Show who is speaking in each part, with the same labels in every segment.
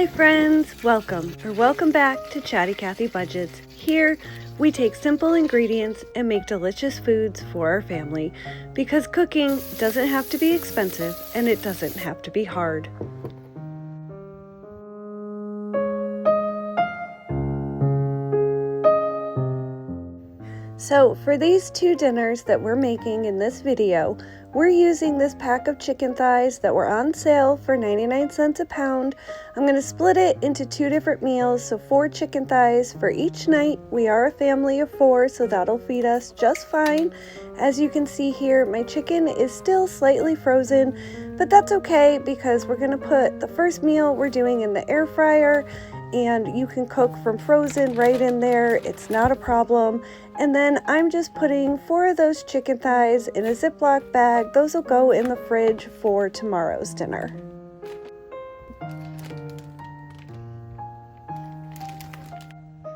Speaker 1: Hi friends, welcome back to Chatty Cathy Budgets. Here we take simple ingredients and make delicious foods for our family because cooking doesn't have to be expensive and it doesn't have to be hard. So for these two dinners that we're making in this video, we're using this pack of chicken thighs that were on sale for 99 cents a pound. I'm going to split it into two different meals, so 4 chicken thighs for each night. We are a family of 4, so that'll feed us just fine. As you can see here, my chicken is still slightly frozen, but that's okay because we're going to put the first meal we're doing in the air fryer, and you can cook from frozen right in there. It's not a problem. And then I'm just putting 4 of those chicken thighs in a Ziploc bag. Those will go in the fridge for tomorrow's dinner.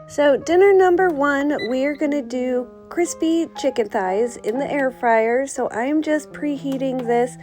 Speaker 1: So dinner number 1, we are going to do crispy chicken thighs in the air fryer. So I am just preheating this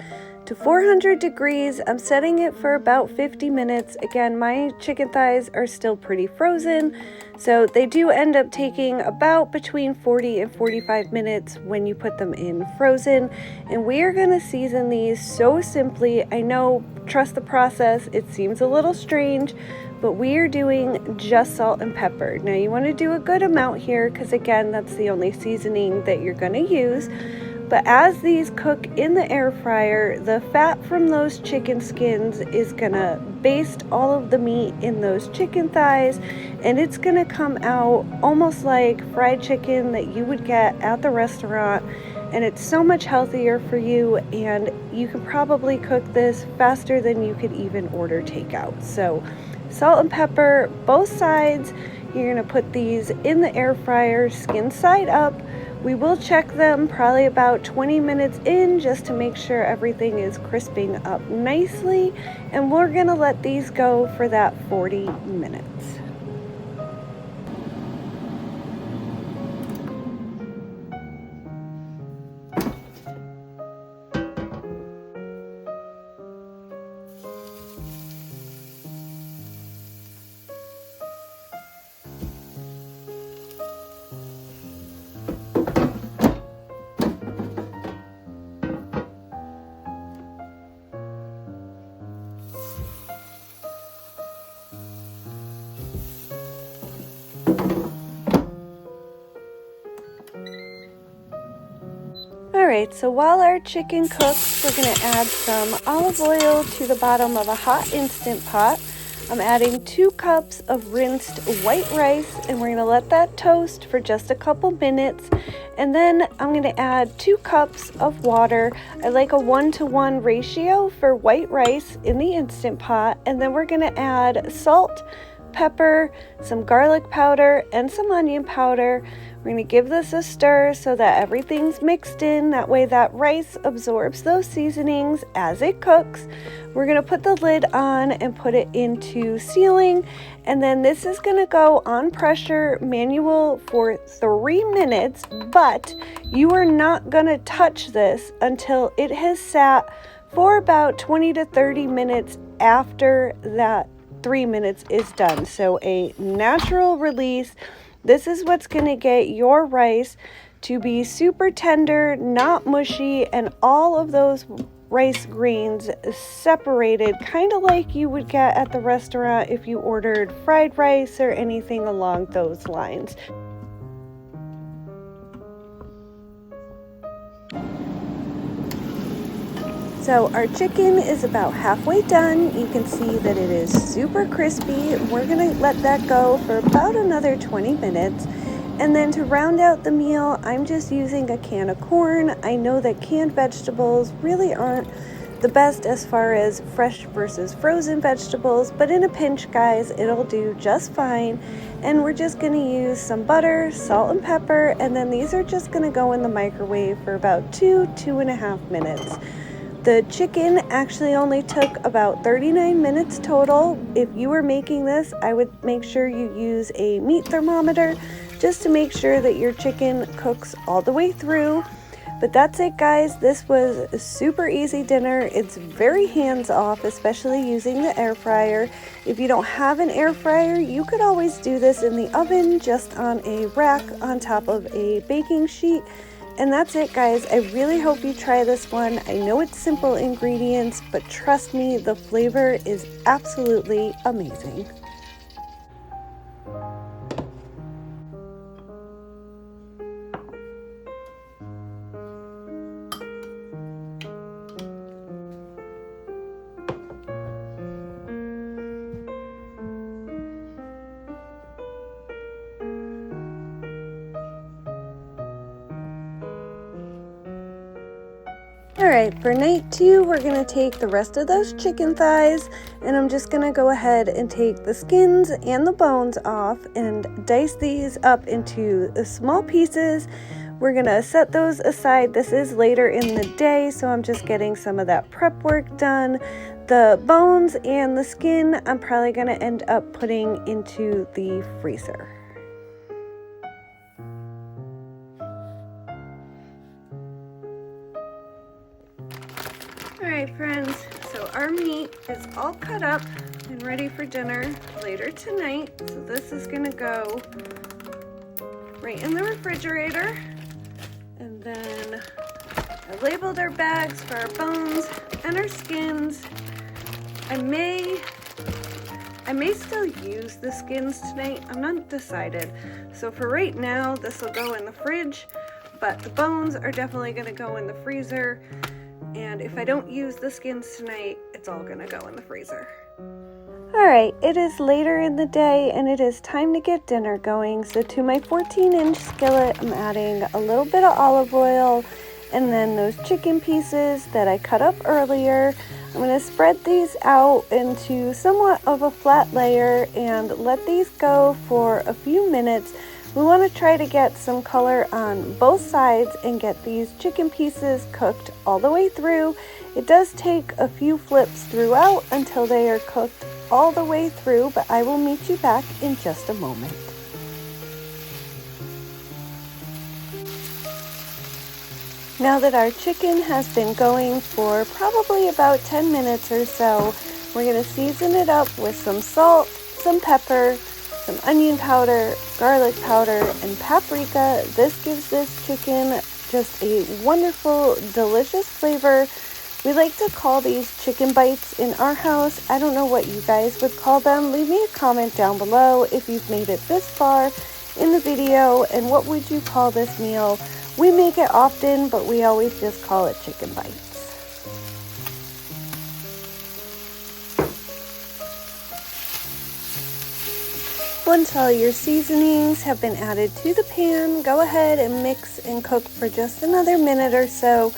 Speaker 1: to 400 degrees. I'm setting it for about 50 minutes. Again, my chicken thighs are still pretty frozen, so they do end up taking about between 40 and 45 minutes when you put them in frozen. And we are going to season these so simply. I know, trust the process, it seems a little strange, but we are doing just salt and pepper. Now you want to do a good amount here because again, that's the only seasoning that you're going to use. But as these cook in the air fryer, the fat from those chicken skins is gonna baste all of the meat in those chicken thighs, and it's gonna come out almost like fried chicken that you would get at the restaurant. And it's so much healthier for you, and you can probably cook this faster than you could even order takeout. So salt and pepper, both sides. You're gonna put these in the air fryer, skin side up. We will check them probably about 20 minutes in just to make sure everything is crisping up nicely, and we're gonna let these go for that 40 minutes. Alright, so while our chicken cooks, we're going to add some olive oil to the bottom of a hot Instant Pot. I'm adding 2 cups of rinsed white rice, and we're going to let that toast for just a couple minutes. And then I'm going to add 2 cups of water. I like a 1-to-1 ratio for white rice in the Instant Pot. And then we're going to add salt, pepper, some garlic powder, and some onion powder. We're going to give this a stir so that everything's mixed in. That way that rice absorbs those seasonings as it cooks. We're going to put the lid on and put it into sealing. And then this is going to go on pressure manual for 3 minutes. But you are not going to touch this until it has sat for about 20 to 30 minutes after that 3 minutes is done. So a natural release. This is what's going to get your rice to be super tender, not mushy, and all of those rice grains separated, kind of like you would get at the restaurant if you ordered fried rice or anything along those lines. So our chicken is about halfway done. You can see that it is super crispy. We're gonna let that go for about another 20 minutes. And then to round out the meal, I'm just using a can of corn. I know that canned vegetables really aren't the best as far as fresh versus frozen vegetables, but in a pinch, guys, it'll do just fine. And we're just gonna use some butter, salt and pepper, and then these are just gonna go in the microwave for about 2.5 minutes. The chicken actually only took about 39 minutes total. If you were making this, I would make sure you use a meat thermometer just to make sure that your chicken cooks all the way through. But that's it, guys. This was a super easy dinner. It's very hands-off, especially using the air fryer. If you don't have an air fryer, you could always do this in the oven, just on a rack on top of a baking sheet. And that's it, guys. I really hope you try this one. I know it's simple ingredients, but trust me, the flavor is absolutely amazing. Alright, for night 2, we're going to take the rest of those chicken thighs, and I'm just going to go ahead and take the skins and the bones off and dice these up into small pieces. We're going to set those aside. This is later in the day, so I'm just getting some of that prep work done. The bones and the skin, I'm probably going to end up putting into the freezer. Alright, friends, so our meat is all cut up and ready for dinner later tonight. So this is going to go right in the refrigerator. And then I labeled our bags for our bones and our skins. I may still use the skins tonight. I'm not decided. So for right now, this will go in the fridge, but the bones are definitely going to go in the freezer. And if I don't use the skins tonight, it's all gonna go in the freezer. Alright, it is later in the day and it is time to get dinner going. So to my 14-inch skillet, I'm adding a little bit of olive oil and then those chicken pieces that I cut up earlier. I'm gonna spread these out into somewhat of a flat layer and let these go for a few minutes. We want to try to get some color on both sides and get these chicken pieces cooked all the way through. It does take a few flips throughout until they are cooked all the way through, but I will meet you back in just a moment. Now that our chicken has been going for probably about 10 minutes or so, we're going to season it up with some salt, some pepper, some onion powder, garlic powder, and paprika. This gives this chicken just a wonderful, delicious flavor. We like to call these chicken bites in our house. I don't know what you guys would call them. Leave me a comment down below if you've made it this far in the video, and what would you call this meal? We make it often, but we always just call it chicken bites. Once all your seasonings have been added to the pan, go ahead and mix and cook for just another minute or so.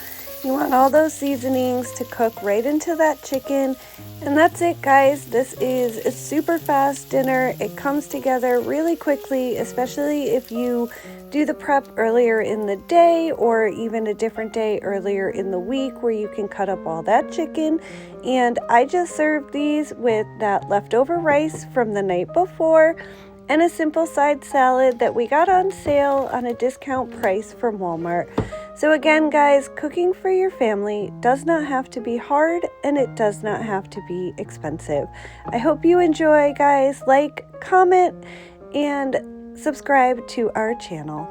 Speaker 1: You want all those seasonings to cook right into that chicken. And that's it, guys. This is a super fast dinner. It comes together really quickly, especially if you do the prep earlier in the day or even a different day earlier in the week where you can cut up all that chicken. And I just served these with that leftover rice from the night before and a simple side salad that we got on sale on a discount price from Walmart. So again, guys, cooking for your family does not have to be hard and it does not have to be expensive. I hope you enjoy, guys. Like, comment, and subscribe to our channel.